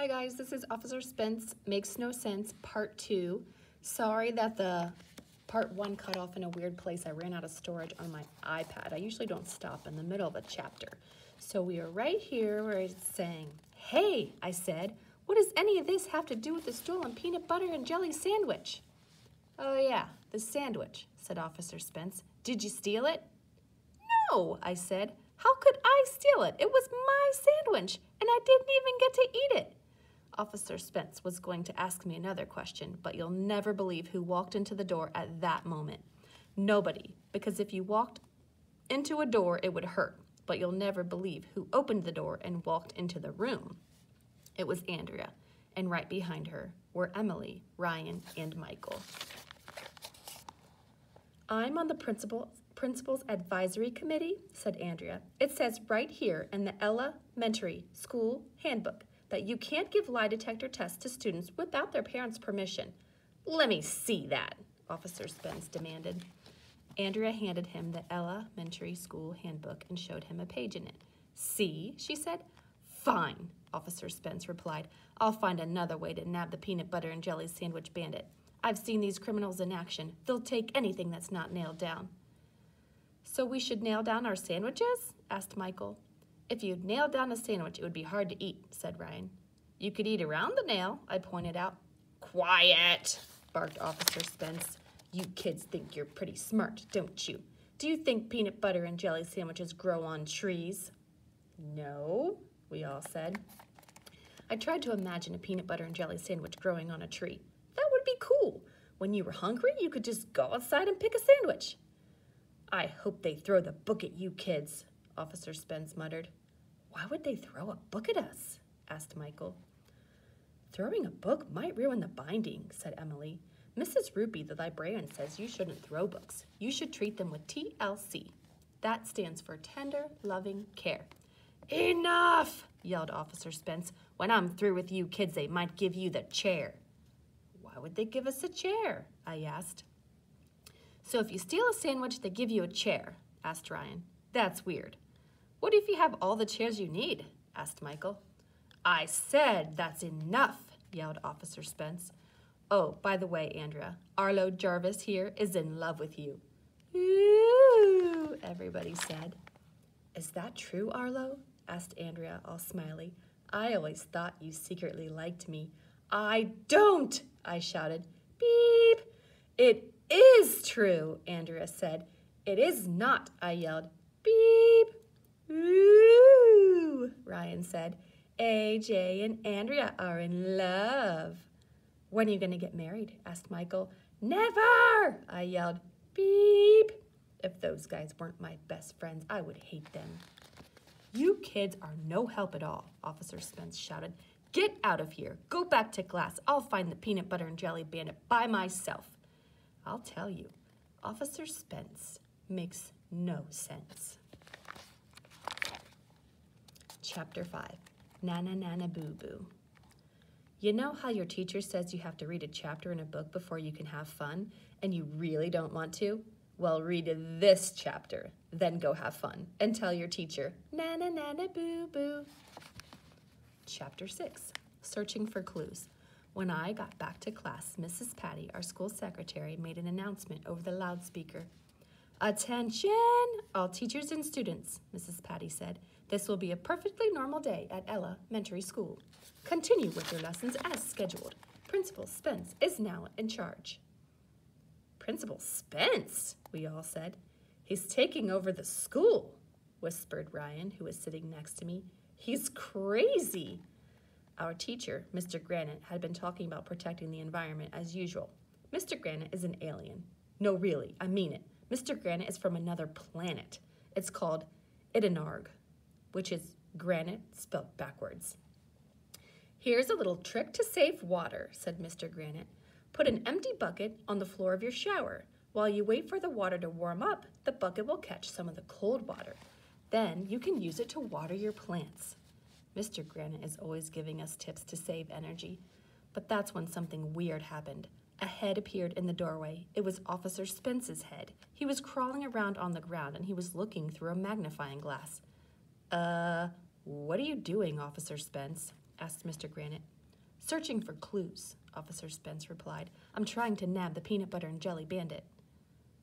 Hi guys, this is Officer Spence, Makes No Sense, Part 2. Sorry that the Part 1 cut off in a weird place. I ran out of storage on my iPad. I usually don't stop in the middle of a chapter. So we are right here where it's saying, "Hey," I said, "what does any of this have to do with the stolen peanut butter and jelly sandwich?" "Oh yeah, the sandwich," said Officer Spence. "Did you steal it?" "No," I said. "How could I steal it? It was my sandwich, and I didn't even get to eat it." Officer Spence was going to ask me another question, but you'll never believe who walked into the door at that moment. Nobody, because if you walked into a door, it would hurt, but you'll never believe who opened the door and walked into the room. It was Andrea, and right behind her were Emily, Ryan, and Michael. "I'm on the Principal's Advisory Committee," said Andrea. "It says right here in the elementary school handbook that you can't give lie detector tests to students without their parents' permission." "Let me see that," Officer Spence demanded. Andrea handed him the elementary school handbook and showed him a page in it. "See?" she said. "Fine," Officer Spence replied. "I'll find another way to nab the peanut butter and jelly sandwich bandit. I've seen these criminals in action. They'll take anything that's not nailed down." "So we should nail down our sandwiches?" asked Michael. "If you nailed down a sandwich, it would be hard to eat," said Ryan. "You could eat around the nail," I pointed out. "Quiet," barked Officer Spence. "You kids think you're pretty smart, don't you? Do you think peanut butter and jelly sandwiches grow on trees?" "No," we all said. I tried to imagine a peanut butter and jelly sandwich growing on a tree. That would be cool. When you were hungry, you could just go outside and pick a sandwich. "I hope they throw the book at you kids," Officer Spence muttered. "Why would they throw a book at us?" asked Michael. "Throwing a book might ruin the binding," said Emily. "Mrs. Rupee, the librarian, says you shouldn't throw books. You should treat them with TLC. That stands for tender, loving care." "Enough!" yelled Officer Spence. "When I'm through with you kids, they might give you the chair." "Why would they give us a chair?" I asked. "So if you steal a sandwich, they give you a chair," asked Ryan. "That's weird." "What if you have all the chairs you need?" asked Michael. "I said that's enough," yelled Officer Spence. "Oh, by the way, Andrea, Arlo Jarvis here is in love with you." "Ooh," everybody said. "Is that true, Arlo?" asked Andrea, all smiley. "I always thought you secretly liked me." "I don't," I shouted. "Beep." "It is true," Andrea said. "It is not," I yelled. "Beep." "Ooh," Ryan said. "AJ and Andrea are in love." "When are you going to get married?" asked Michael. "Never," I yelled. Beep. If those guys weren't my best friends, I would hate them. "You kids are no help at all," Officer Spence shouted. "Get out of here. Go back to class. I'll find the peanut butter and jelly bandit by myself." I'll tell you, Officer Spence makes no sense. Chapter 5, Nana Nana Boo Boo. You know how your teacher says you have to read a chapter in a book before you can have fun, and you really don't want to? Well, read this chapter, then go have fun, and tell your teacher, "Nana Nana Boo Boo." Chapter 6, Searching for Clues. When I got back to class, Mrs. Patty, our school secretary, made an announcement over the loudspeaker. "Attention, all teachers and students," Mrs. Patty said. "This will be a perfectly normal day at elementary school. Continue with your lessons as scheduled. Principal Spence is now in charge." "Principal Spence?" we all said. "He's taking over the school," whispered Ryan, who was sitting next to me. "He's crazy." Our teacher, Mr. Granite, had been talking about protecting the environment as usual. Mr. Granite is an alien. No, really, I mean it. Mr. Granite is from another planet. It's called Idanarg, which is granite spelled backwards. "Here's a little trick to save water," said Mr. Granite. "Put an empty bucket on the floor of your shower. While you wait for the water to warm up, the bucket will catch some of the cold water. Then you can use it to water your plants." Mr. Granite is always giving us tips to save energy. But that's when something weird happened. A head appeared in the doorway. It was Officer Spence's head. He was crawling around on the ground, and he was looking through a magnifying glass. What are you doing, Officer Spence?" asked Mr. Granite. Searching for clues, Officer Spence replied. I'm trying to nab the peanut butter and jelly bandit.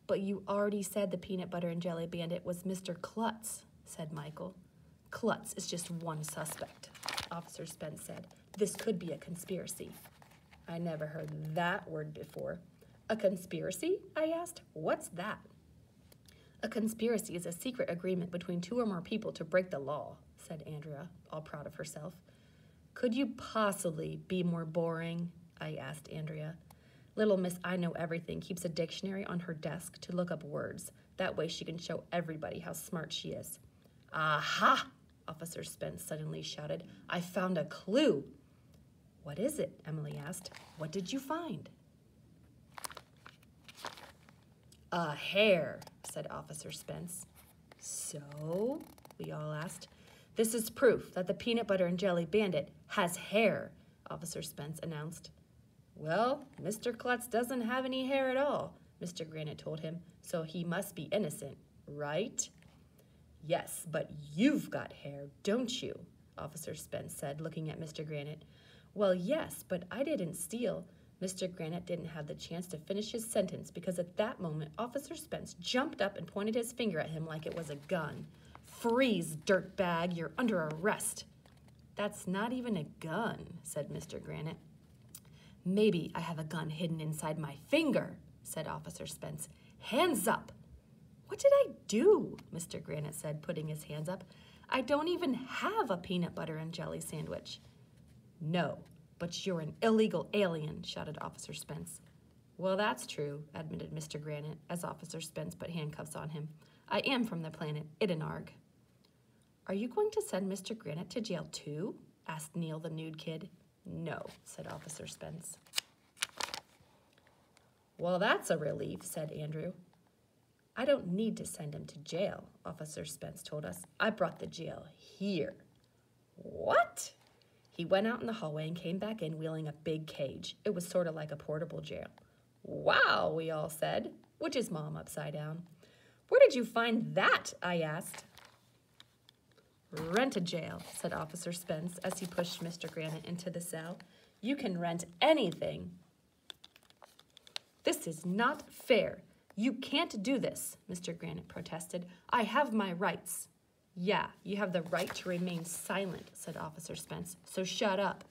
But you already said the peanut butter and jelly bandit was Mr. Klutz, said Michael. Klutz is just one suspect, Officer Spence said. This could be a conspiracy. I never heard that word before. A conspiracy? I asked. What's that? A conspiracy is a secret agreement between two or more people to break the law, said Andrea, all proud of herself. Could you possibly be more boring? I asked Andrea. Little Miss I Know Everything keeps a dictionary on her desk to look up words. That way she can show everybody how smart she is. Aha! Officer Spence suddenly shouted. I found a clue. What is it? Emily asked. What did you find? A hair, said Officer Spence. So? We all asked. This is proof that the peanut butter and jelly bandit has hair, Officer Spence announced. Well, Mr. Klutz doesn't have any hair at all, Mr. Granite told him, so he must be innocent, right? Yes, but you've got hair, don't you? Officer Spence said, looking at Mr. Granite. Well, yes, but I didn't steal. Mr. Granite didn't have the chance to finish his sentence because at that moment, Officer Spence jumped up and pointed his finger at him like it was a gun. Freeze, dirtbag, you're under arrest. That's not even a gun, said Mr. Granite. Maybe I have a gun hidden inside my finger, said Officer Spence. Hands up. What did I do? Mr. Granite said, putting his hands up. I don't even have a peanut butter and jelly sandwich. No, but you're an illegal alien, shouted Officer Spence. Well, that's true, admitted Mr. Granite, as Officer Spence put handcuffs on him. I am from the planet Idenarg. Are you going to send Mr. Granite to jail too? Asked Neil, the nude kid. No, said Officer Spence. Well, that's a relief, said Andrew. I don't need to send him to jail, Officer Spence told us. I brought the jail here. What? He went out in the hallway and came back in wheeling a big cage. It was sort of like a portable jail. Wow, we all said, which is Mom upside down. Where did you find that? I asked. Rent a jail, said Officer Spence as he pushed Mr. Granite into the cell. You can rent anything. This is not fair. You can't do this, Mr. Granite protested. I have my rights. Yeah, you have the right to remain silent, said Officer Spence, so shut up.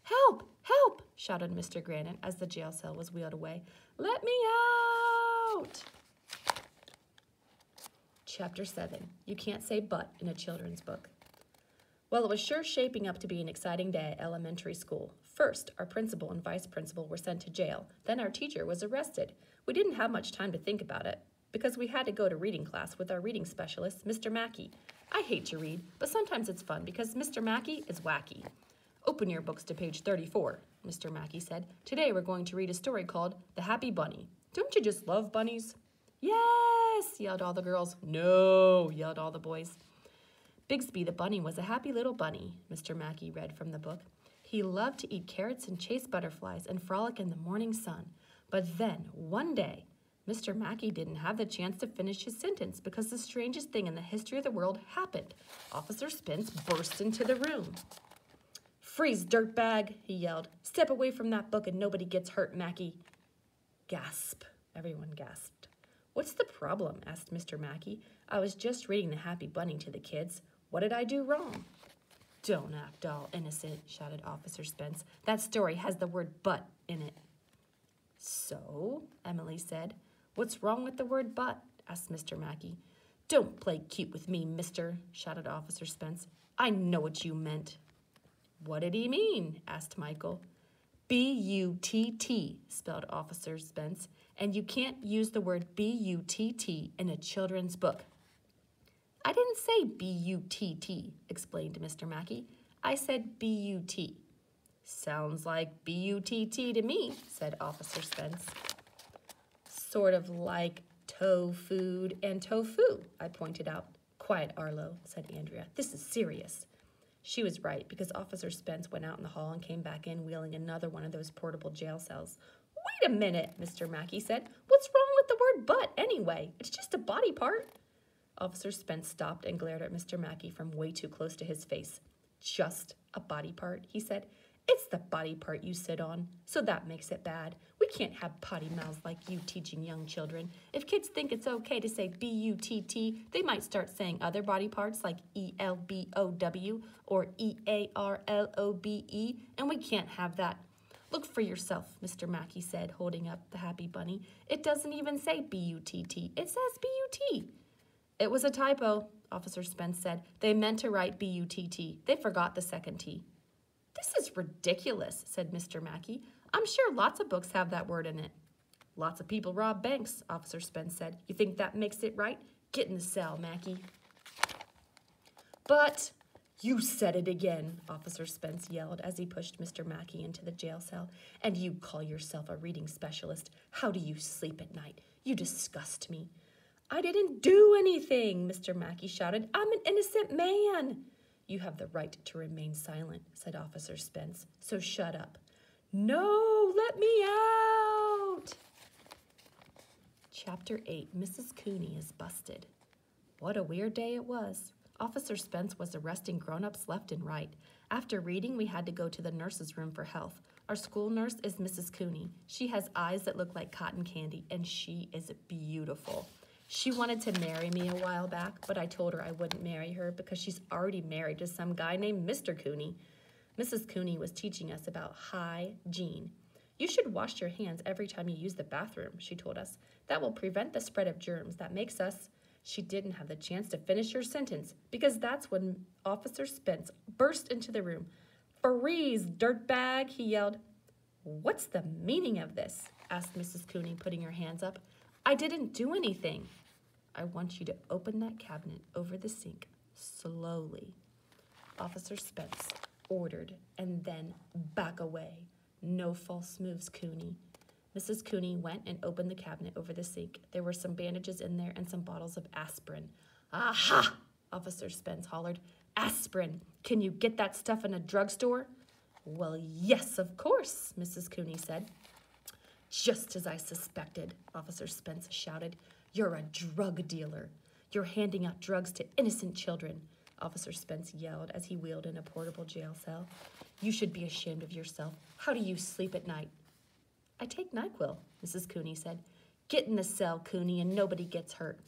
Help! Help! Shouted Mr. Granite as the jail cell was wheeled away. Let me out! Chapter 7. You can't say but in a children's book. Well, it was sure shaping up to be an exciting day at elementary school. First, our principal and vice principal were sent to jail. Then our teacher was arrested. We didn't have much time to think about it because we had to go to reading class with our reading specialist, Mr. Mackey. I hate to read, but sometimes it's fun because Mr. Mackey is wacky. Open your books to page 34, Mr. Mackey said. Today we're going to read a story called The Happy Bunny. Don't you just love bunnies? Yes, yelled all the girls. No, yelled all the boys. Bigsby the bunny was a happy little bunny, Mr. Mackey read from the book. He loved to eat carrots and chase butterflies and frolic in the morning sun. But then, one day, Mr. Mackey didn't have the chance to finish his sentence because the strangest thing in the history of the world happened. Officer Spence burst into the room. Freeze, dirtbag, he yelled. Step away from that book and nobody gets hurt, Mackey. Gasp. Everyone gasped. What's the problem? Asked Mr. Mackey. I was just reading The Happy Bunny to the kids. What did I do wrong? Don't act all innocent, shouted Officer Spence. That story has the word but in it. So, Emily said. What's wrong with the word but? Asked Mr. Mackey. Don't play cute with me, mister, shouted Officer Spence. I know what you meant. What did he mean? Asked Michael. B-U-T-T, spelled Officer Spence, and you can't use the word B-U-T-T in a children's book. I didn't say B-U-T-T, explained Mr. Mackey. I said B-U-T. Sounds like B-U-T-T to me, said Officer Spence. Sort of like tofu and tofu, I pointed out. Quiet, Arlo, said Andrea. This is serious. She was right, because Officer Spence went out in the hall and came back in wheeling another one of those portable jail cells. Wait a minute, Mr. Mackey said. What's wrong with the word but, anyway? It's just a body part. Officer Spence stopped and glared at Mr. Mackey from way too close to his face. Just A body part, he said. It's the body part you sit on, so that makes it bad. We can't have potty mouths like you teaching young children. If kids think it's okay to say B-U-T-T, they might start saying other body parts like E-L-B-O-W or E-A-R-L-O-B-E, and we can't have that. Look for yourself, Mr. Mackey said, holding up the happy bunny. It doesn't even say B-U-T-T. It says B-U-T. It was a typo, Officer Spence said. They meant to write B-U-T-T. They forgot the second T. This is ridiculous, said Mr. Mackey. I'm sure lots of books have that word in it. Lots of people rob banks, Officer Spence said. You think that makes it right? Get in the cell, Mackey. But you said it again, Officer Spence yelled as he pushed Mr. Mackey into the jail cell. And you call yourself a reading specialist. How do you sleep at night? You disgust me. I didn't do anything, Mr. Mackey shouted. I'm an innocent man. You have the right to remain silent, said Officer Spence, so shut up. No, let me out! Chapter 8, Mrs. Cooney is busted. What a weird day it was. Officer Spence was arresting grown-ups left and right. After reading, we had to go to the nurse's room for health. Our school nurse is Mrs. Cooney. She has eyes that look like cotton candy, and she is beautiful. She wanted to marry me a while back, but I told her I wouldn't marry her because she's already married to some guy named Mr. Cooney. Mrs. Cooney was teaching us about hygiene. You should wash your hands every time you use the bathroom, she told us. That will prevent the spread of germs that makes us... She didn't have the chance to finish her sentence because that's when Officer Spence burst into the room. Freeze, dirtbag, he yelled. What's the meaning of this? Asked Mrs. Cooney, putting her hands up. I didn't do anything. I want you to open that cabinet over the sink slowly. Officer Spence ordered, and then back away. No false moves, Cooney. Mrs. Cooney went and opened the cabinet over the sink. There were some bandages in there and some bottles of aspirin. Aha! Officer Spence hollered. Aspirin! Can you get that stuff in a drugstore? Well, yes, of course, Mrs. Cooney said. Just as I suspected, Officer Spence shouted. You're a drug dealer. You're handing out drugs to innocent children, Officer Spence yelled as he wheeled in a portable jail cell. You should be ashamed of yourself. How do you sleep at night? I take NyQuil, Mrs. Cooney said. Get in the cell, Cooney, and nobody gets hurt.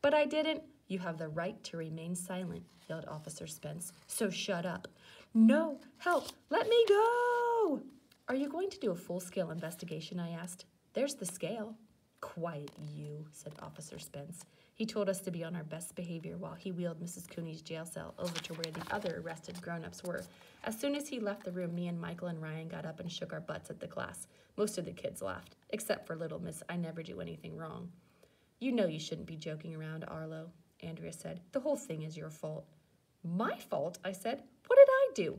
But I didn't. You have the right to remain silent, yelled Officer Spence. So shut up. No, help, let me go. Are you going to do a full-scale investigation, I asked. There's the scale. Quiet you, said Officer Spence. He told us to be on our best behavior while he wheeled Mrs. Cooney's jail cell over to where the other arrested grown-ups were. As soon as he left the room, me and Michael and Ryan got up and shook our butts at the class. Most of the kids laughed, except for little Miss I never do anything wrong. You know you shouldn't be joking around, Arlo, Andrea said. The whole thing is your fault. My fault, I said. What did I do?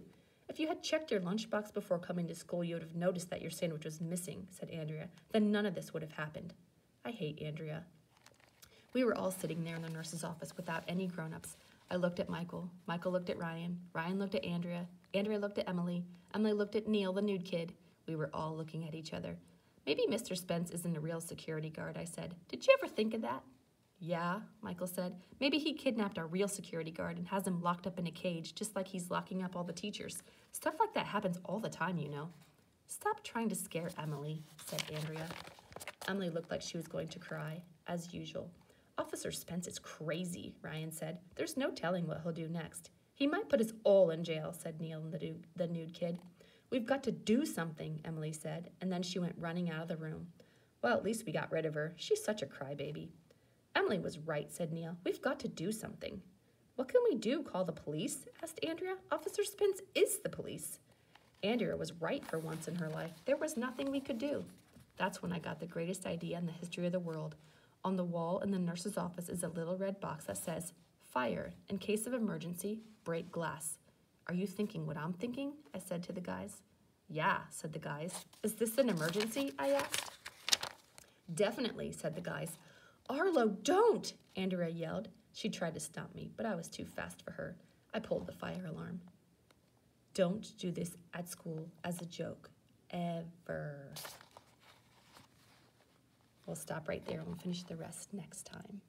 If you had checked your lunchbox before coming to school, you would have noticed that your sandwich was missing, said Andrea. Then none of this would have happened. I hate Andrea. We were all sitting there in the nurse's office without any grown-ups. I looked at Michael. Michael looked at Ryan. Ryan looked at Andrea. Andrea looked at Emily. Emily looked at Neil, the nude kid. We were all looking at each other. Maybe Mr. Spence isn't a real security guard, I said. Did you ever think of that? Yeah, Michael said. Maybe he kidnapped a real security guard and has him locked up in a cage, just like he's locking up all the teachers. Stuff like that happens all the time, you know. Stop trying to scare Emily, said Andrea. Emily looked like she was going to cry, as usual. Officer Spence is crazy, Ryan said. There's no telling what he'll do next. He might put us all in jail, said Neil, the nude kid. We've got to do something, Emily said, and then she went running out of the room. Well, at least we got rid of her. She's such a crybaby. Emily was right, said Neil. We've got to do something. What can we do, call the police? Asked Andrea. Officer Spence is the police. Andrea was right for once in her life. There was nothing we could do. That's when I got the greatest idea in the history of the world. On the wall in the nurse's office is a little red box that says, Fire. In case of emergency, break glass. Are you thinking what I'm thinking? I said to the guys. Yeah, said the guys. Is this an emergency? I asked. Definitely, said the guys. Arlo, don't! Andrea yelled. She tried to stop me, but I was too fast for her. I pulled the fire alarm. Don't do this at school as a joke. Ever. We'll stop right there and we'll finish the rest next time.